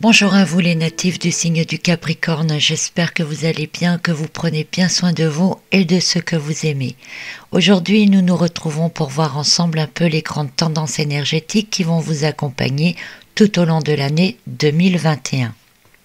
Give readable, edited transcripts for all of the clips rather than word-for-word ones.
Bonjour à vous les natifs du signe du Capricorne, j'espère que vous allez bien, que vous prenez bien soin de vous et de ceux que vous aimez. Aujourd'hui, nous nous retrouvons pour voir ensemble un peu les grandes tendances énergétiques qui vont vous accompagner tout au long de l'année 2021.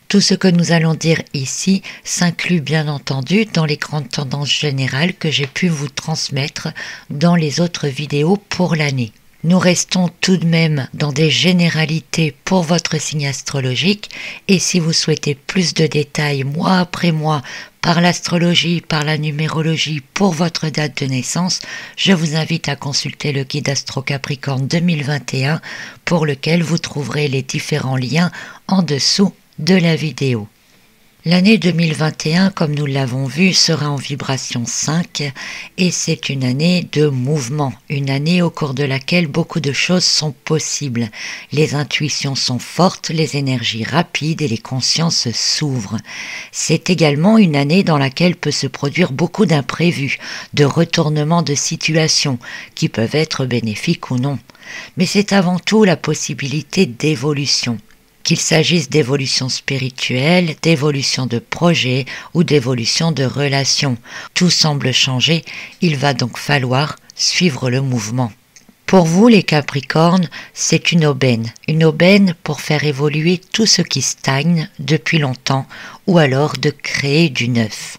Tout ce que nous allons dire ici s'inclut bien entendu dans les grandes tendances générales que j'ai pu vous transmettre dans les autres vidéos pour l'année. Nous restons tout de même dans des généralités pour votre signe astrologique et si vous souhaitez plus de détails mois après mois par l'astrologie, par la numérologie pour votre date de naissance, je vous invite à consulter le guide Astro Capricorne 2021 pour lequel vous trouverez les différents liens en dessous de la vidéo. L'année 2021, comme nous l'avons vu, sera en vibration 5 et c'est une année de mouvement, une année au cours de laquelle beaucoup de choses sont possibles. Les intuitions sont fortes, les énergies rapides et les consciences s'ouvrent. C'est également une année dans laquelle peut se produire beaucoup d'imprévus, de retournements de situation qui peuvent être bénéfiques ou non. Mais c'est avant tout la possibilité d'évolution. Qu'il s'agisse d'évolution spirituelle, d'évolution de projet ou d'évolution de relations. Tout semble changer, il va donc falloir suivre le mouvement. Pour vous les Capricornes, c'est une aubaine pour faire évoluer tout ce qui stagne depuis longtemps ou alors de créer du neuf.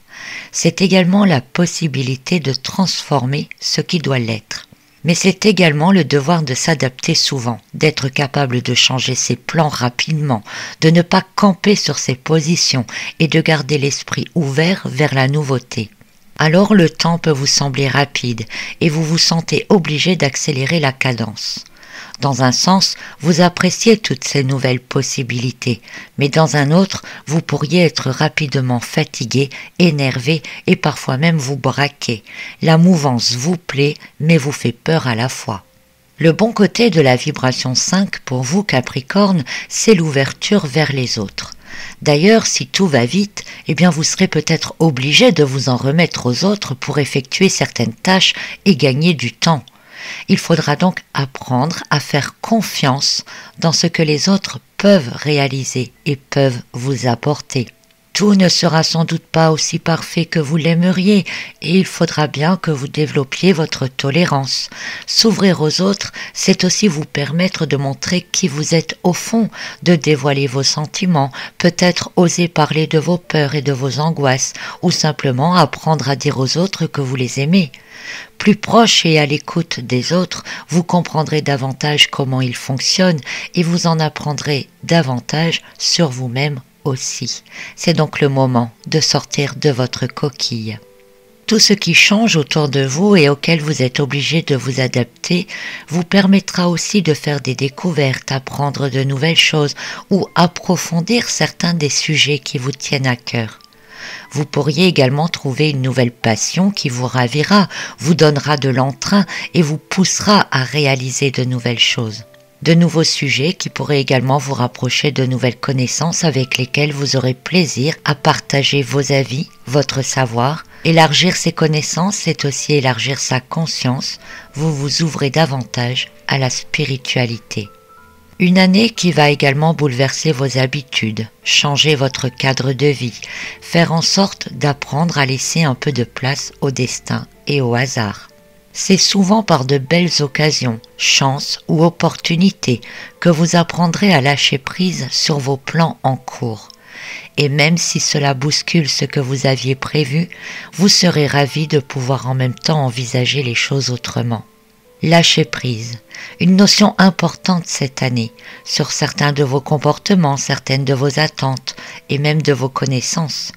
C'est également la possibilité de transformer ce qui doit l'être. Mais c'est également le devoir de s'adapter souvent, d'être capable de changer ses plans rapidement, de ne pas camper sur ses positions et de garder l'esprit ouvert vers la nouveauté. Alors le temps peut vous sembler rapide et vous vous sentez obligé d'accélérer la cadence. Dans un sens, vous appréciez toutes ces nouvelles possibilités, mais dans un autre, vous pourriez être rapidement fatigué, énervé et parfois même vous braquer. La mouvance vous plaît, mais vous fait peur à la fois. Le bon côté de la vibration 5 pour vous Capricorne, c'est l'ouverture vers les autres. D'ailleurs, si tout va vite, vous serez peut-être obligé de vous en remettre aux autres pour effectuer certaines tâches et gagner du temps. Il faudra donc apprendre à faire confiance dans ce que les autres peuvent réaliser et peuvent vous apporter. Tout ne sera sans doute pas aussi parfait que vous l'aimeriez et il faudra bien que vous développiez votre tolérance. S'ouvrir aux autres, c'est aussi vous permettre de montrer qui vous êtes au fond, de dévoiler vos sentiments, peut-être oser parler de vos peurs et de vos angoisses ou simplement apprendre à dire aux autres que vous les aimez. Plus proche et à l'écoute des autres, vous comprendrez davantage comment ils fonctionnent et vous en apprendrez davantage sur vous-même aussi. C'est donc le moment de sortir de votre coquille. Tout ce qui change autour de vous et auquel vous êtes obligé de vous adapter vous permettra aussi de faire des découvertes, apprendre de nouvelles choses ou approfondir certains des sujets qui vous tiennent à cœur. Vous pourriez également trouver une nouvelle passion qui vous ravira, vous donnera de l'entrain et vous poussera à réaliser de nouvelles choses. De nouveaux sujets qui pourraient également vous rapprocher de nouvelles connaissances avec lesquelles vous aurez plaisir à partager vos avis, votre savoir. Élargir ses connaissances, c'est aussi élargir sa conscience. Vous vous ouvrez davantage à la spiritualité. Une année qui va également bouleverser vos habitudes, changer votre cadre de vie, faire en sorte d'apprendre à laisser un peu de place au destin et au hasard. C'est souvent par de belles occasions, chances ou opportunités que vous apprendrez à lâcher prise sur vos plans en cours. Et même si cela bouscule ce que vous aviez prévu, vous serez ravi de pouvoir en même temps envisager les choses autrement. Lâcher prise, une notion importante cette année, sur certains de vos comportements, certaines de vos attentes et même de vos connaissances.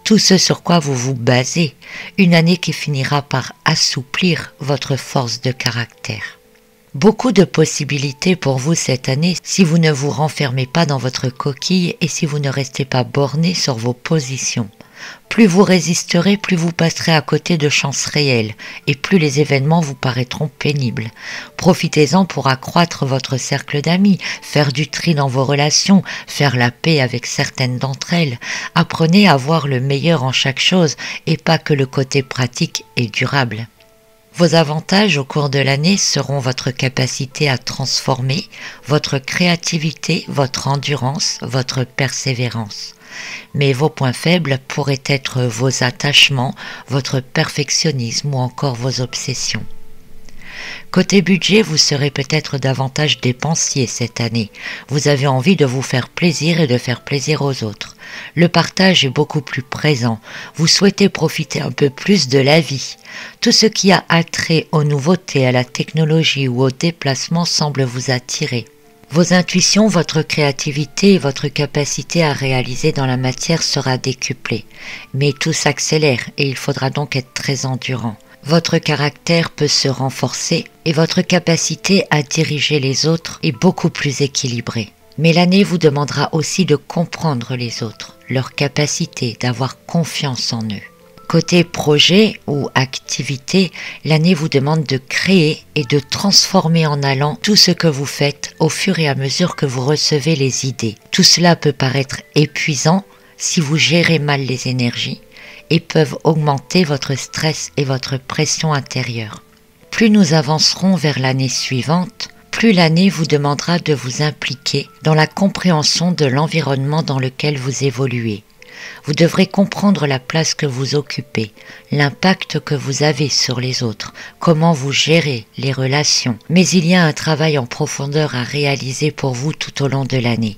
Tout ce sur quoi vous vous basez, une année qui finira par assouplir votre force de caractère. Beaucoup de possibilités pour vous cette année si vous ne vous renfermez pas dans votre coquille et si vous ne restez pas borné sur vos positions. Plus vous résisterez, plus vous passerez à côté de chances réelles et plus les événements vous paraîtront pénibles. Profitez-en pour accroître votre cercle d'amis, faire du tri dans vos relations, faire la paix avec certaines d'entre elles. Apprenez à voir le meilleur en chaque chose et pas que le côté pratique et durable. Vos avantages au cours de l'année seront votre capacité à transformer, votre créativité, votre endurance, votre persévérance. Mais vos points faibles pourraient être vos attachements, votre perfectionnisme ou encore vos obsessions. Côté budget, vous serez peut-être davantage dépensier cette année. Vous avez envie de vous faire plaisir et de faire plaisir aux autres. Le partage est beaucoup plus présent. Vous souhaitez profiter un peu plus de la vie. Tout ce qui a attrait aux nouveautés, à la technologie ou au déplacement semble vous attirer. Vos intuitions, votre créativité et votre capacité à réaliser dans la matière sera décuplée. Mais tout s'accélère et il faudra donc être très endurant. Votre caractère peut se renforcer et votre capacité à diriger les autres est beaucoup plus équilibrée. Mais l'année vous demandera aussi de comprendre les autres, leur capacité, d'avoir confiance en eux. Côté projet ou activité, l'année vous demande de créer et de transformer en allant tout ce que vous faites au fur et à mesure que vous recevez les idées. Tout cela peut paraître épuisant si vous gérez mal les énergies et peuvent augmenter votre stress et votre pression intérieure. Plus nous avancerons vers l'année suivante, plus l'année vous demandera de vous impliquer dans la compréhension de l'environnement dans lequel vous évoluez. Vous devrez comprendre la place que vous occupez, l'impact que vous avez sur les autres, comment vous gérez les relations. Mais il y a un travail en profondeur à réaliser pour vous tout au long de l'année.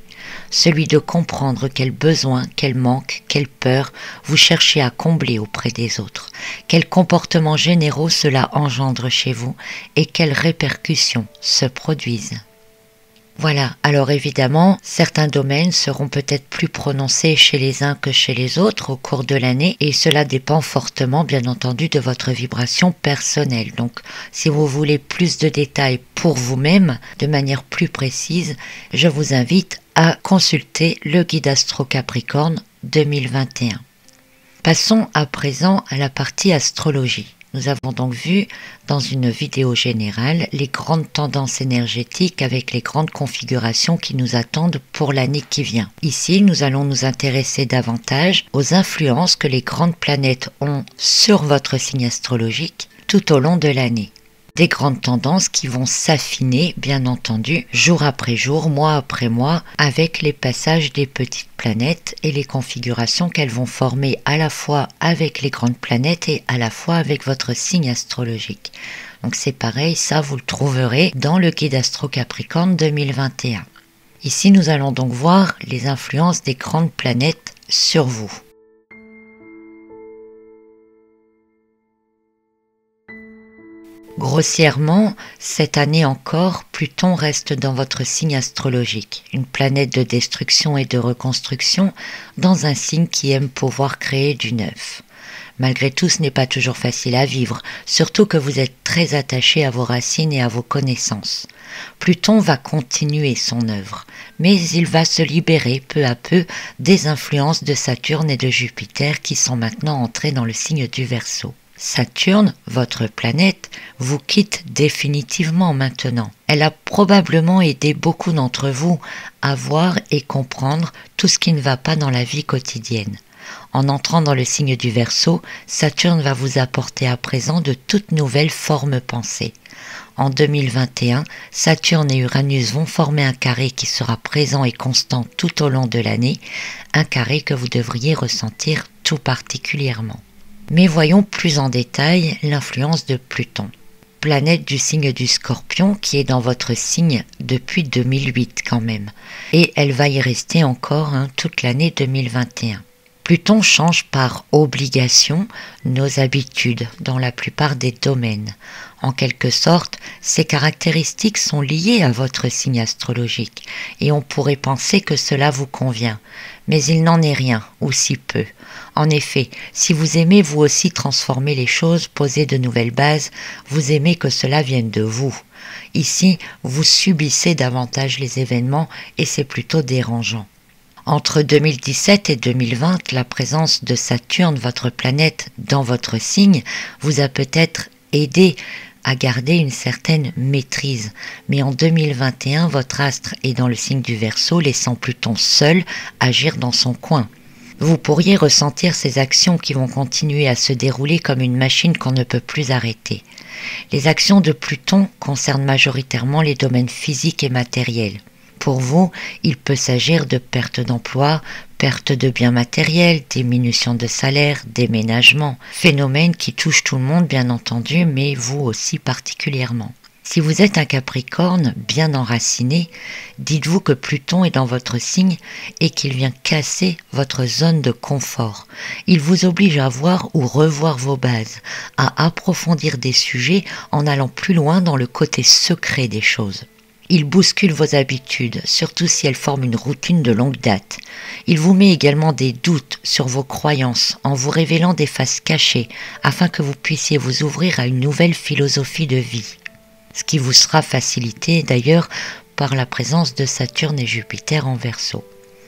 Celui de comprendre quels besoins, quels manques, quelles peurs vous cherchez à combler auprès des autres, quels comportements généraux cela engendre chez vous et quelles répercussions se produisent. Voilà, alors évidemment, certains domaines seront peut-être plus prononcés chez les uns que chez les autres au cours de l'année et cela dépend fortement bien entendu de votre vibration personnelle. Donc si vous voulez plus de détails pour vous-même, de manière plus précise, je vous invite à consulter le guide Astro Capricorne 2021. Passons à présent à la partie astrologie. Nous avons donc vu dans une vidéo générale les grandes tendances énergétiques avec les grandes configurations qui nous attendent pour l'année qui vient. Ici, nous allons nous intéresser davantage aux influences que les grandes planètes ont sur votre signe astrologique tout au long de l'année. Des grandes tendances qui vont s'affiner, bien entendu, jour après jour, mois après mois, avec les passages des petites planètes et les configurations qu'elles vont former à la fois avec les grandes planètes et à la fois avec votre signe astrologique. Donc c'est pareil, ça vous le trouverez dans le guide Astro Capricorne 2021. Ici, nous allons donc voir les influences des grandes planètes sur vous. Grossièrement, cette année encore, Pluton reste dans votre signe astrologique, une planète de destruction et de reconstruction dans un signe qui aime pouvoir créer du neuf. Malgré tout, ce n'est pas toujours facile à vivre, surtout que vous êtes très attaché à vos racines et à vos connaissances. Pluton va continuer son œuvre, mais il va se libérer peu à peu des influences de Saturne et de Jupiter qui sont maintenant entrés dans le signe du Verseau. Saturne, votre planète, vous quitte définitivement maintenant. Elle a probablement aidé beaucoup d'entre vous à voir et comprendre tout ce qui ne va pas dans la vie quotidienne. En entrant dans le signe du Verseau, Saturne va vous apporter à présent de toutes nouvelles formes pensées. En 2021, Saturne et Uranus vont former un carré qui sera présent et constant tout au long de l'année, un carré que vous devriez ressentir tout particulièrement. Mais voyons plus en détail l'influence de Pluton, planète du signe du Scorpion qui est dans votre signe depuis 2008 quand même, et elle va y rester encore toute l'année 2021. Pluton change par obligation nos habitudes dans la plupart des domaines. En quelque sorte, ces caractéristiques sont liées à votre signe astrologique et on pourrait penser que cela vous convient, mais il n'en est rien, ou si peu. En effet, si vous aimez vous aussi transformer les choses, poser de nouvelles bases, vous aimez que cela vienne de vous. Ici, vous subissez davantage les événements et c'est plutôt dérangeant. Entre 2017 et 2020, la présence de Saturne, votre planète, dans votre signe, vous a peut-être aidé à garder une certaine maîtrise. Mais en 2021, votre astre est dans le signe du Verseau, laissant Pluton seul agir dans son coin. Vous pourriez ressentir ces actions qui vont continuer à se dérouler comme une machine qu'on ne peut plus arrêter. Les actions de Pluton concernent majoritairement les domaines physiques et matériels. Pour vous, il peut s'agir de perte d'emploi, perte de biens matériels, diminution de salaire, déménagement, phénomène qui touche tout le monde bien entendu, mais vous aussi particulièrement. Si vous êtes un Capricorne bien enraciné, dites-vous que Pluton est dans votre signe et qu'il vient casser votre zone de confort. Il vous oblige à voir ou revoir vos bases, à approfondir des sujets en allant plus loin dans le côté secret des choses. Il bouscule vos habitudes, surtout si elles forment une routine de longue date. Il vous met également des doutes sur vos croyances en vous révélant des faces cachées afin que vous puissiez vous ouvrir à une nouvelle philosophie de vie. Ce qui vous sera facilité d'ailleurs par la présence de Saturne et Jupiter en Verseau.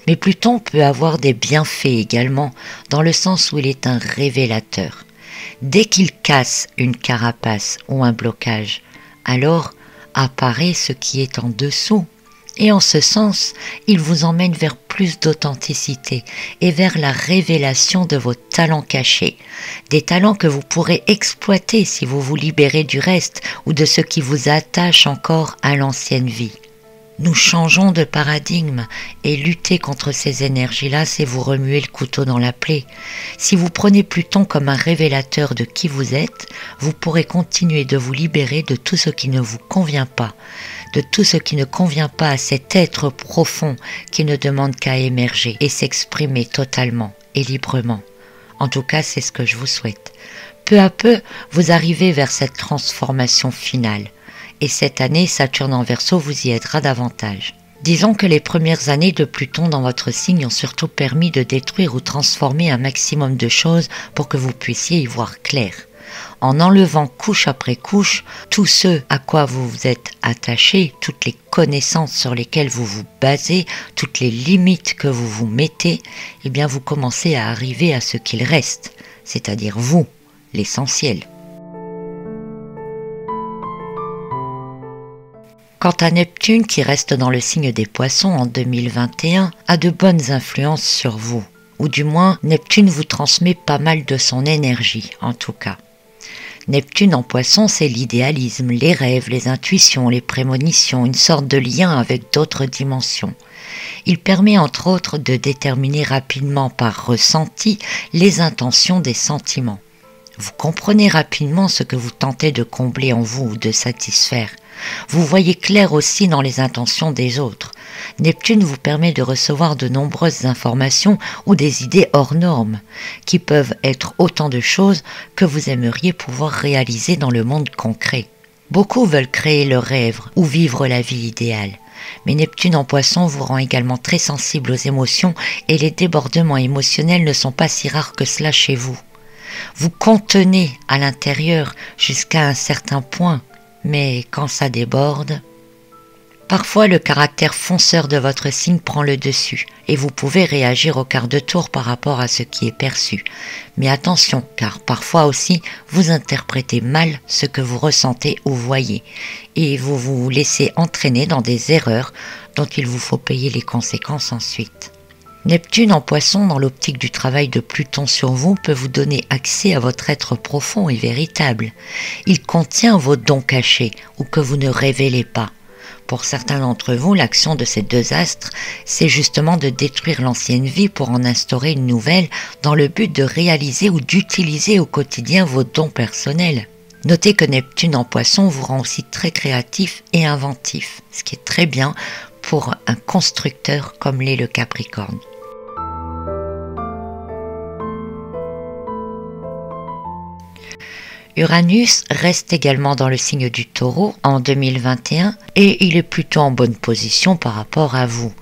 Mais Pluton peut avoir des bienfaits également, dans le sens où il est un révélateur. Dès qu'il casse une carapace ou un blocage, alors apparaît ce qui est en dessous. Et en ce sens, il vous emmène vers plus d'authenticité et vers la révélation de vos talents cachés. Des talents que vous pourrez exploiter si vous vous libérez du reste ou de ce qui vous attache encore à l'ancienne vie. Nous changeons de paradigme et lutter contre ces énergies-là, c'est vous remuer le couteau dans la plaie. Si vous prenez Pluton comme un révélateur de qui vous êtes, vous pourrez continuer de vous libérer de tout ce qui ne vous convient pas, de tout ce qui ne convient pas à cet être profond qui ne demande qu'à émerger et s'exprimer totalement et librement. En tout cas, c'est ce que je vous souhaite. Peu à peu, vous arrivez vers cette transformation finale. Et cette année, Saturne en Verseau vous y aidera davantage. Disons que les premières années de Pluton dans votre signe ont surtout permis de détruire ou transformer un maximum de choses pour que vous puissiez y voir clair. En enlevant couche après couche tout ce à quoi vous vous êtes attaché, toutes les connaissances sur lesquelles vous vous basez, toutes les limites que vous vous mettez, eh bien vous commencez à arriver à ce qu'il reste, c'est-à-dire vous, l'essentiel. Quant à Neptune, qui reste dans le signe des Poissons en 2021, a de bonnes influences sur vous. Ou du moins, Neptune vous transmet pas mal de son énergie, en tout cas. Neptune en Poissons, c'est l'idéalisme, les rêves, les intuitions, les prémonitions, une sorte de lien avec d'autres dimensions. Il permet entre autres de déterminer rapidement par ressenti les intentions des sentiments. Vous comprenez rapidement ce que vous tentez de combler en vous ou de satisfaire. Vous voyez clair aussi dans les intentions des autres. Neptune vous permet de recevoir de nombreuses informations ou des idées hors normes, qui peuvent être autant de choses que vous aimeriez pouvoir réaliser dans le monde concret. Beaucoup veulent créer leur rêve ou vivre la vie idéale. Mais Neptune en Poisson vous rend également très sensible aux émotions et les débordements émotionnels ne sont pas si rares que cela chez vous. Vous contenez à l'intérieur jusqu'à un certain point, mais quand ça déborde, parfois le caractère fonceur de votre signe prend le dessus et vous pouvez réagir au quart de tour par rapport à ce qui est perçu. Mais attention, car parfois aussi vous interprétez mal ce que vous ressentez ou voyez et vous vous laissez entraîner dans des erreurs dont il vous faut payer les conséquences ensuite. Neptune en Poisson dans l'optique du travail de Pluton sur vous peut vous donner accès à votre être profond et véritable. Il contient vos dons cachés ou que vous ne révélez pas. Pour certains d'entre vous, l'action de ces deux astres, c'est justement de détruire l'ancienne vie pour en instaurer une nouvelle dans le but de réaliser ou d'utiliser au quotidien vos dons personnels. Notez que Neptune en Poisson vous rend aussi très créatif et inventif, ce qui est très bien pour un constructeur comme l'est le Capricorne. Uranus reste également dans le signe du Taureau en 2021 et il est plutôt en bonne position par rapport à vous.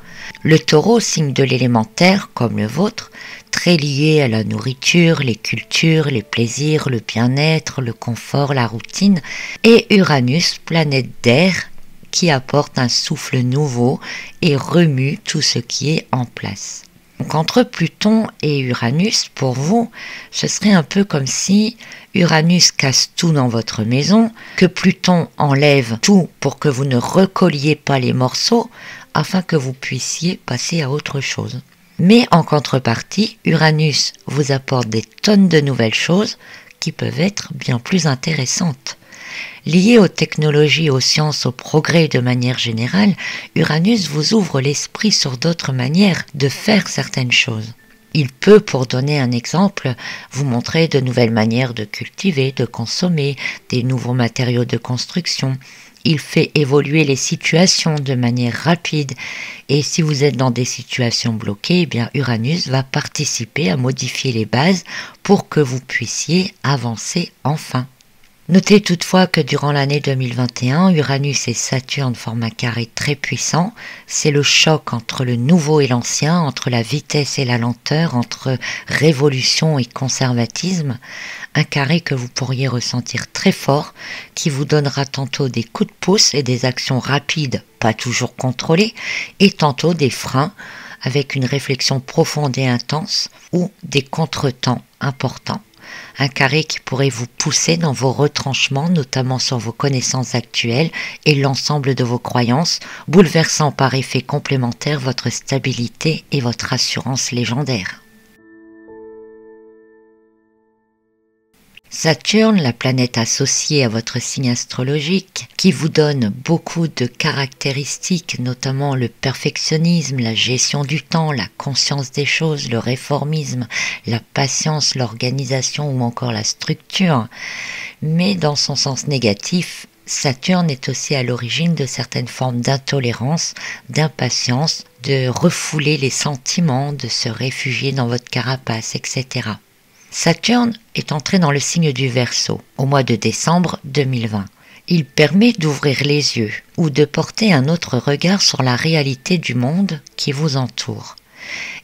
Le Taureau, signe de l'élémentaire comme le vôtre, très lié à la nourriture, les cultures, les plaisirs, le bien-être, le confort, la routine, et Uranus, planète d'air, qui apporte un souffle nouveau et remue tout ce qui est en place. Donc entre Pluton et Uranus, pour vous, ce serait un peu comme si Uranus casse tout dans votre maison, que Pluton enlève tout pour que vous ne recolliez pas les morceaux, afin que vous puissiez passer à autre chose. Mais en contrepartie, Uranus vous apporte des tonnes de nouvelles choses qui peuvent être bien plus intéressantes. Lié aux technologies, aux sciences, au progrès de manière générale, Uranus vous ouvre l'esprit sur d'autres manières de faire certaines choses. Il peut, pour donner un exemple, vous montrer de nouvelles manières de cultiver, de consommer, des nouveaux matériaux de construction. Il fait évoluer les situations de manière rapide et si vous êtes dans des situations bloquées, eh bien Uranus va participer à modifier les bases pour que vous puissiez avancer enfin. Notez toutefois que durant l'année 2021, Uranus et Saturne forment un carré très puissant. C'est le choc entre le nouveau et l'ancien, entre la vitesse et la lenteur, entre révolution et conservatisme. Un carré que vous pourriez ressentir très fort, qui vous donnera tantôt des coups de pouce et des actions rapides, pas toujours contrôlées, et tantôt des freins avec une réflexion profonde et intense ou des contretemps importants. Un carré qui pourrait vous pousser dans vos retranchements, notamment sur vos connaissances actuelles et l'ensemble de vos croyances, bouleversant par effet complémentaire votre stabilité et votre assurance légendaire. Saturne, la planète associée à votre signe astrologique, qui vous donne beaucoup de caractéristiques, notamment le perfectionnisme, la gestion du temps, la conscience des choses, le réformisme, la patience, l'organisation ou encore la structure. Mais dans son sens négatif, Saturne est aussi à l'origine de certaines formes d'intolérance, d'impatience, de refouler les sentiments, de se réfugier dans votre carapace, etc. Saturne est entré dans le signe du Verseau au mois de décembre 2020. Il permet d'ouvrir les yeux ou de porter un autre regard sur la réalité du monde qui vous entoure.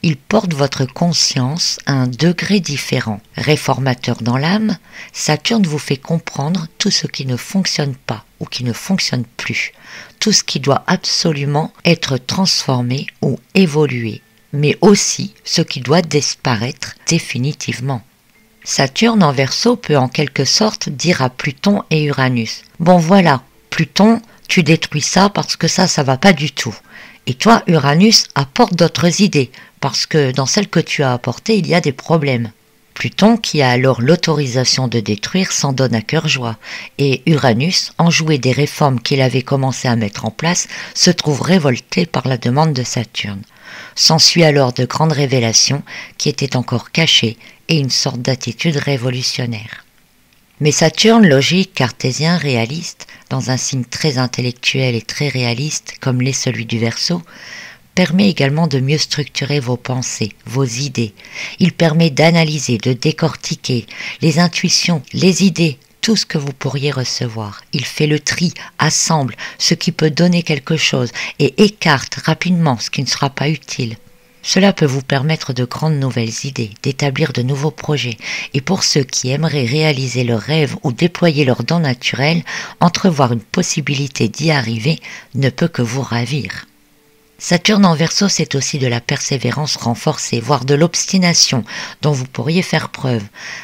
Il porte votre conscience à un degré différent. Réformateur dans l'âme, Saturne vous fait comprendre tout ce qui ne fonctionne pas ou qui ne fonctionne plus, tout ce qui doit absolument être transformé ou évolué, mais aussi ce qui doit disparaître définitivement. Saturne en Verseau peut en quelque sorte dire à Pluton et Uranus « Bon voilà, Pluton, tu détruis ça parce que ça va pas du tout. Et toi, Uranus, apporte d'autres idées, parce que dans celles que tu as apportées, il y a des problèmes. » Pluton, qui a alors l'autorisation de détruire, s'en donne à cœur joie, et Uranus, enjoué des réformes qu'il avait commencé à mettre en place, se trouve révolté par la demande de Saturne. S'ensuit alors de grandes révélations qui étaient encore cachées et une sorte d'attitude révolutionnaire. Mais Saturne, logique, cartésien, réaliste, dans un signe très intellectuel et très réaliste comme l'est celui du Verseau, permet également de mieux structurer vos pensées, vos idées. Il permet d'analyser, de décortiquer les intuitions, les idées, tout ce que vous pourriez recevoir. Il fait le tri, assemble ce qui peut donner quelque chose et écarte rapidement ce qui ne sera pas utile. Cela peut vous permettre de grandes nouvelles idées, d'établir de nouveaux projets, et pour ceux qui aimeraient réaliser leurs rêves ou déployer leurs dons naturels, entrevoir une possibilité d'y arriver ne peut que vous ravir. Saturne en Verseau, c'est aussi de la persévérance renforcée, voire de l'obstination dont vous pourriez faire preuve.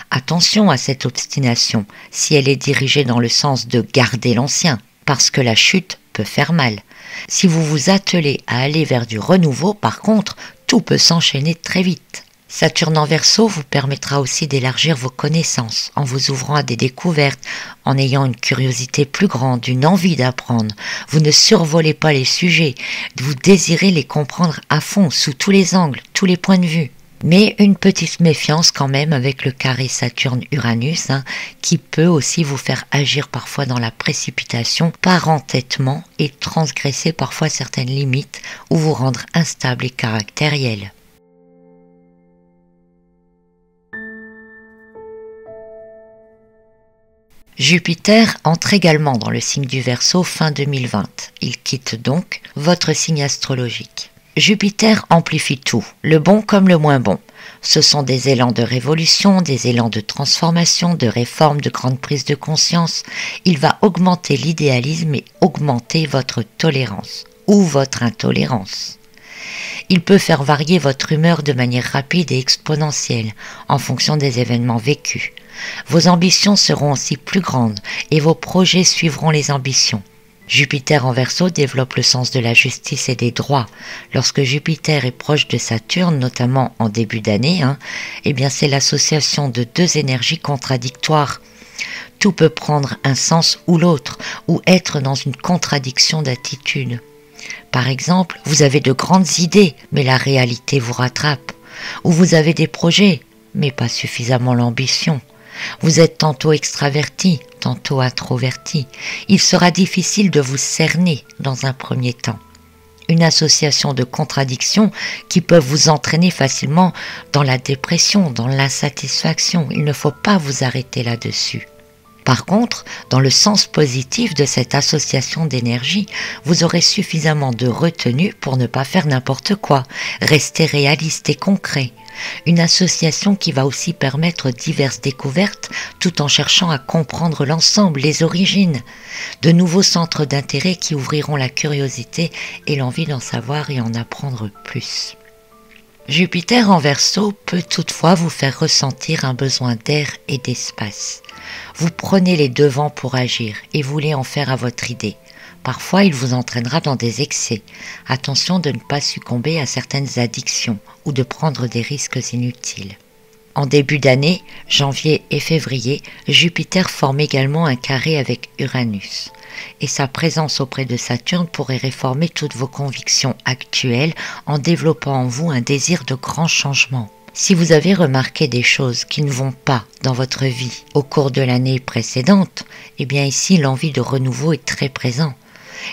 Attention à cette obstination, si elle est dirigée dans le sens de garder l'ancien, parce que la chute peut faire mal. Si vous vous attelez à aller vers du renouveau, par contre, tout peut s'enchaîner très vite. Saturne en Verseau vous permettra aussi d'élargir vos connaissances en vous ouvrant à des découvertes, en ayant une curiosité plus grande, une envie d'apprendre. Vous ne survolez pas les sujets, vous désirez les comprendre à fond, sous tous les angles, tous les points de vue. Mais une petite méfiance quand même avec le carré Saturne-Uranus, qui peut aussi vous faire agir parfois dans la précipitation, par entêtement et transgresser parfois certaines limites ou vous rendre instable et caractériel. Jupiter entre également dans le signe du Verseau fin 2020. Il quitte donc votre signe astrologique. Jupiter amplifie tout, le bon comme le moins bon. Ce sont des élans de révolution, des élans de transformation, de réforme, de grande prise de conscience. Il va augmenter l'idéalisme et augmenter votre tolérance ou votre intolérance. Il peut faire varier votre humeur de manière rapide et exponentielle en fonction des événements vécus. Vos ambitions seront aussi plus grandes et vos projets suivront les ambitions. Jupiter en Verseau développe le sens de la justice et des droits. Lorsque Jupiter est proche de Saturne, notamment en début d'année, eh bien c'est l'association de deux énergies contradictoires. Tout peut prendre un sens ou l'autre, ou être dans une contradiction d'attitude. Par exemple, vous avez de grandes idées, mais la réalité vous rattrape. Ou vous avez des projets, mais pas suffisamment l'ambition. Vous êtes tantôt extraverti, tantôt introverti. Il sera difficile de vous cerner dans un premier temps. Une association de contradictions qui peuvent vous entraîner facilement dans la dépression, dans l'insatisfaction. Il ne faut pas vous arrêter là-dessus. Par contre, dans le sens positif de cette association d'énergie, vous aurez suffisamment de retenue pour ne pas faire n'importe quoi, rester réaliste et concret. Une association qui va aussi permettre diverses découvertes tout en cherchant à comprendre l'ensemble, les origines, de nouveaux centres d'intérêt qui ouvriront la curiosité et l'envie d'en savoir et en apprendre plus. Jupiter en Verseau peut toutefois vous faire ressentir un besoin d'air et d'espace. Vous prenez les devants pour agir et voulez en faire à votre idée. Parfois, il vous entraînera dans des excès. Attention de ne pas succomber à certaines addictions ou de prendre des risques inutiles. En début d'année, janvier et février, Jupiter forme également un carré avec Uranus. Et sa présence auprès de Saturne pourrait réformer toutes vos convictions actuelles en développant en vous un désir de grand changement. Si vous avez remarqué des choses qui ne vont pas dans votre vie au cours de l'année précédente, eh bien ici l'envie de renouveau est très présente.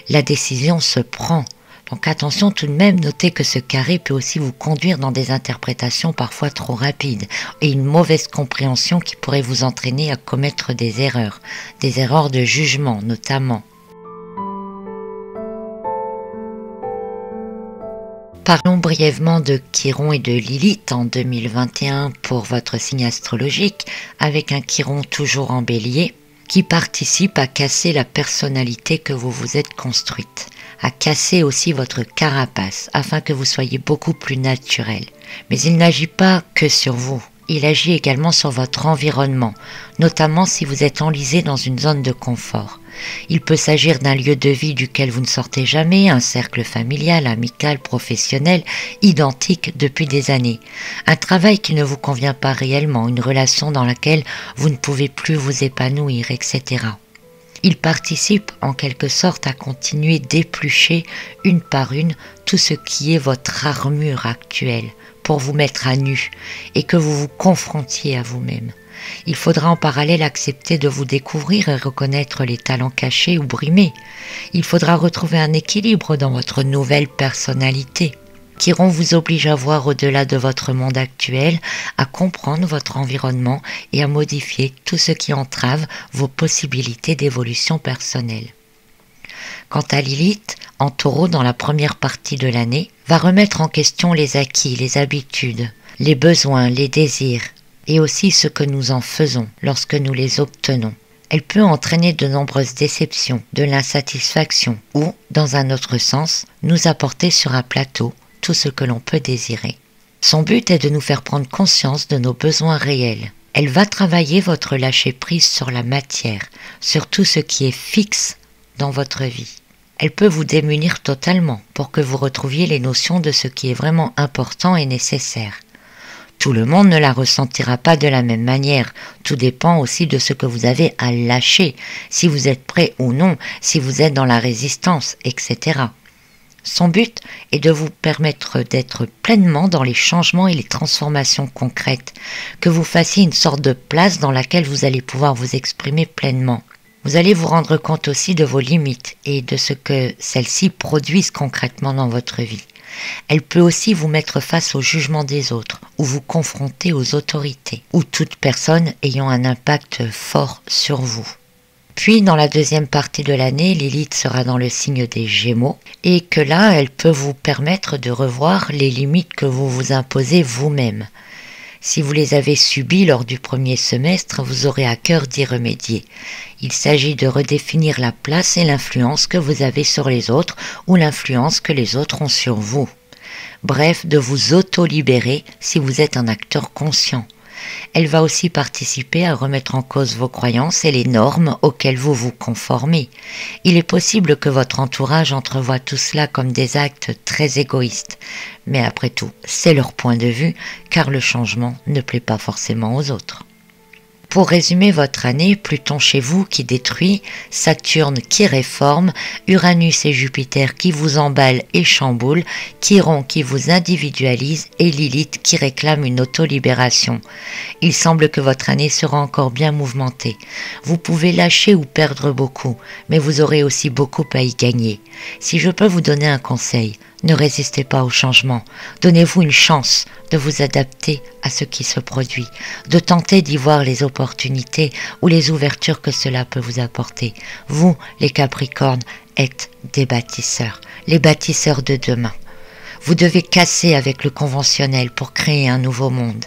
La décision se prend. Donc attention tout de même, notez que ce carré peut aussi vous conduire dans des interprétations parfois trop rapides et une mauvaise compréhension qui pourrait vous entraîner à commettre des erreurs de jugement notamment. Parlons brièvement de Chiron et de Lilith en 2021 pour votre signe astrologique, avec un Chiron toujours en Bélier, qui participe à casser la personnalité que vous vous êtes construite, à casser aussi votre carapace, afin que vous soyez beaucoup plus naturel. Mais il n'agit pas que sur vous, il agit également sur votre environnement, notamment si vous êtes enlisé dans une zone de confort. Il peut s'agir d'un lieu de vie duquel vous ne sortez jamais, un cercle familial, amical, professionnel, identique depuis des années. Un travail qui ne vous convient pas réellement, une relation dans laquelle vous ne pouvez plus vous épanouir, etc. Il participe en quelque sorte à continuer d'éplucher une par une tout ce qui est votre armure actuelle pour vous mettre à nu et que vous vous confrontiez à vous-même. Il faudra en parallèle accepter de vous découvrir et reconnaître les talents cachés ou brimés. Il faudra retrouver un équilibre dans votre nouvelle personnalité. Chiron vous oblige à voir au-delà de votre monde actuel, à comprendre votre environnement et à modifier tout ce qui entrave vos possibilités d'évolution personnelle. Quant à Lilith, en Taureau dans la première partie de l'année, va remettre en question les acquis, les habitudes, les besoins, les désirs, et aussi ce que nous en faisons lorsque nous les obtenons. Elle peut entraîner de nombreuses déceptions, de l'insatisfaction ou, dans un autre sens, nous apporter sur un plateau tout ce que l'on peut désirer. Son but est de nous faire prendre conscience de nos besoins réels. Elle va travailler votre lâcher-prise sur la matière, sur tout ce qui est fixe dans votre vie. Elle peut vous démunir totalement pour que vous retrouviez les notions de ce qui est vraiment important et nécessaire. Tout le monde ne la ressentira pas de la même manière. Tout dépend aussi de ce que vous avez à lâcher, si vous êtes prêt ou non, si vous êtes dans la résistance, etc. Son but est de vous permettre d'être pleinement dans les changements et les transformations concrètes, que vous fassiez une sorte de place dans laquelle vous allez pouvoir vous exprimer pleinement. Vous allez vous rendre compte aussi de vos limites et de ce que celles-ci produisent concrètement dans votre vie. Elle peut aussi vous mettre face au jugement des autres ou vous confronter aux autorités ou toute personne ayant un impact fort sur vous. Puis dans la deuxième partie de l'année, Lilith sera dans le signe des Gémeaux et que là, elle peut vous permettre de revoir les limites que vous vous imposez vous-même. Si vous les avez subies lors du premier semestre, vous aurez à cœur d'y remédier. Il s'agit de redéfinir la place et l'influence que vous avez sur les autres ou l'influence que les autres ont sur vous. Bref, de vous auto-libérer si vous êtes un acteur conscient. Elle va aussi participer à remettre en cause vos croyances et les normes auxquelles vous vous conformez. Il est possible que votre entourage entrevoie tout cela comme des actes très égoïstes. Mais après tout, c'est leur point de vue, car le changement ne plaît pas forcément aux autres. Pour résumer votre année, Pluton chez vous qui détruit, Saturne qui réforme, Uranus et Jupiter qui vous emballent et chamboulent, Chiron qui vous individualise et Lilith qui réclame une auto-libération. Il semble que votre année sera encore bien mouvementée. Vous pouvez lâcher ou perdre beaucoup, mais vous aurez aussi beaucoup à y gagner. Si je peux vous donner un conseil, ne résistez pas au changement. Donnez-vous une chance de vous adapter à ce qui se produit, de tenter d'y voir les opportunités ou les ouvertures que cela peut vous apporter. Vous, les Capricornes, êtes des bâtisseurs, les bâtisseurs de demain. Vous devez casser avec le conventionnel pour créer un nouveau monde.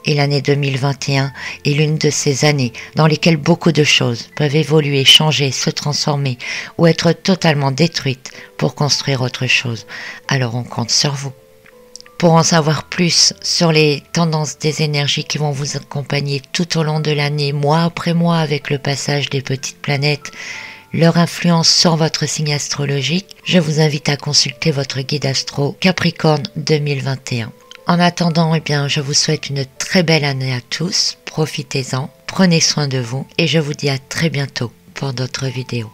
Et l'année 2021 est l'une de ces années dans lesquelles beaucoup de choses peuvent évoluer, changer, se transformer ou être totalement détruites pour construire autre chose. Alors on compte sur vous. Pour en savoir plus sur les tendances des énergies qui vont vous accompagner tout au long de l'année, mois après mois avec le passage des petites planètes, leur influence sur votre signe astrologique, je vous invite à consulter votre guide astro Capricorne 2021. En attendant, je vous souhaite une très belle année à tous, profitez-en, prenez soin de vous et je vous dis à très bientôt pour d'autres vidéos.